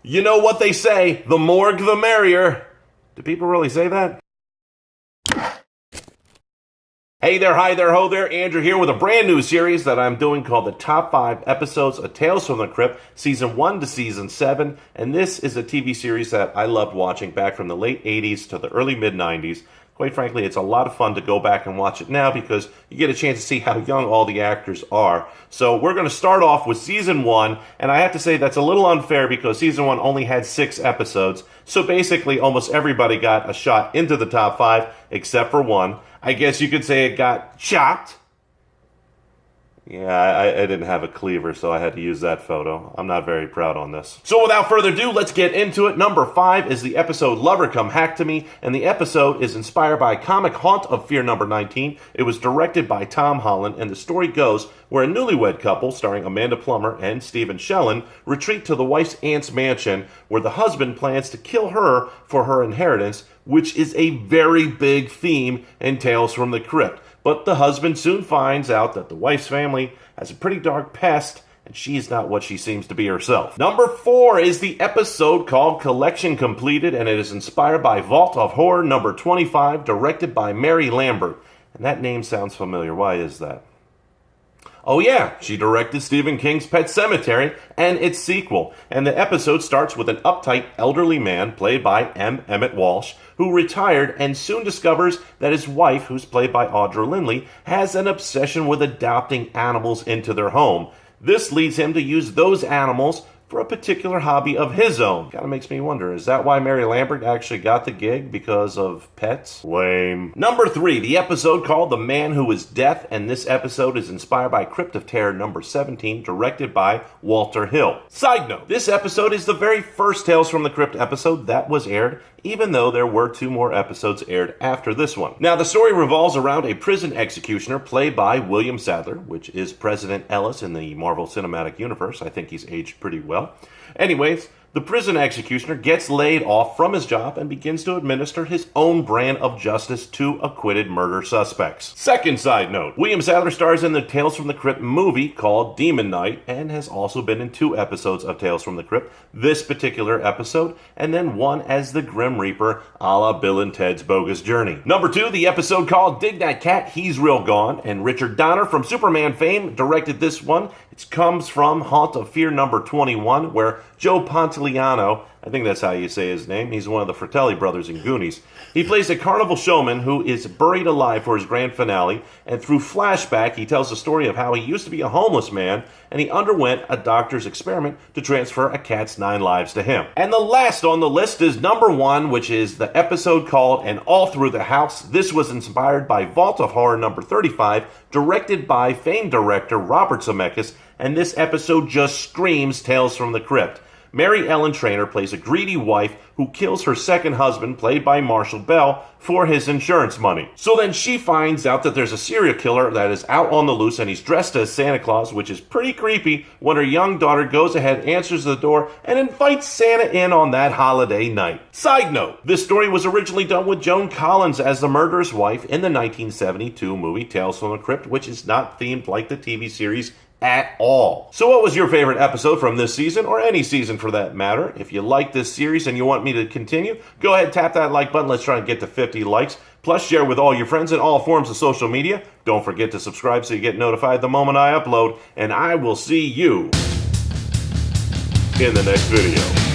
You know what they say, the morgue the merrier. Do people really say that? Hey there, hi there, ho there, Andrew here with a brand new series that I'm doing called the Top 5 Episodes of Tales from the Crypt, Season 1 to Season 7, and this is a TV series that I loved watching back from the late 80s to the early mid-90s. Quite frankly, it's a lot of fun to go back and watch it now because you get a chance to see how young all the actors are. So we're going to start off with Season 1, and I have to say that's a little unfair because Season 1 only had 6 episodes. So basically, almost everybody got a shot into the top 5, except for one. I guess you could say it got chopped. Yeah, I didn't have a cleaver, so I had to use that photo. I'm not very proud on this. So without further ado, let's get into it. Number 5 is the episode Lover Come Hack to Me, and the episode is inspired by comic Haunt of Fear number 19. It was directed by Tom Holland, and the story goes where a newlywed couple, starring Amanda Plummer and Stephen Shellen, retreat to the wife's aunt's mansion, where the husband plans to kill her for her inheritance, which is a very big theme in Tales from the Crypt. But the husband soon finds out that the wife's family has a pretty dark past, and she's not what she seems to be herself. Number 4 is the episode called Collection Completed, and it is inspired by Vault of Horror number 25, directed by Mary Lambert. And that name sounds familiar. Why is that? Oh yeah, she directed Stephen King's Pet Sematary and its sequel. And the episode starts with an uptight elderly man played by M. Emmett Walsh, who retired and soon discovers that his wife, who's played by Audra Lindley, has an obsession with adopting animals into their home. This leads him to use those animals for a particular hobby of his own. Kinda makes me wonder, is that why Mary Lambert actually got the gig? Because of pets? Lame. Number 3, the episode called The Man Who Is Death, and this episode is inspired by Crypt of Terror number 17, directed by Walter Hill. Side note, this episode is the very first Tales from the Crypt episode that was aired, even though there were 2 more episodes aired after this one. Now, the story revolves around a prison executioner played by William Sadler, which is President Ellis in the Marvel Cinematic Universe. I think he's aged pretty well. Anyways, the prison executioner gets laid off from his job and begins to administer his own brand of justice to acquitted murder suspects. Second side note, William Sadler stars in the Tales from the Crypt movie called Demon Knight and has also been in 2 episodes of Tales from the Crypt, this particular episode, and then one as the Grim Reaper a la Bill and Ted's Bogus Journey. Number 2, the episode called Dig That Cat, He's Real Gone, and Richard Donner from Superman fame directed this one. It comes from Haunt of Fear number 21, where Joe Pantoliano, I think that's how you say his name, he's one of the Fratelli brothers in Goonies. He plays a carnival showman who is buried alive for his grand finale, and through flashback, he tells the story of how he used to be a homeless man, and he underwent a doctor's experiment to transfer a cat's 9 lives to him. And the last on the list is number 1, which is the episode called And All Through the House. This was inspired by Vault of Horror number 35, directed by famed director Robert Zemeckis, and this episode just screams Tales from the Crypt. Mary Ellen Trainor plays a greedy wife who kills her second husband, played by Marshall Bell, for his insurance money. So then she finds out that there's a serial killer that is out on the loose, and he's dressed as Santa Claus, which is pretty creepy, when her young daughter goes ahead, answers the door, and invites Santa in on that holiday night. Side note, this story was originally done with Joan Collins as the murderous wife in the 1972 movie Tales from the Crypt, which is not themed like the TV series at all. So what was your favorite episode from this season, or any season for that matter? If you like this series and you want me to continue, go ahead, tap that like button. Let's try and get to 50 likes. Plus, share with all your friends in all forms of social media. Don't forget to subscribe so you get notified the moment I upload, and I will see you in the next video.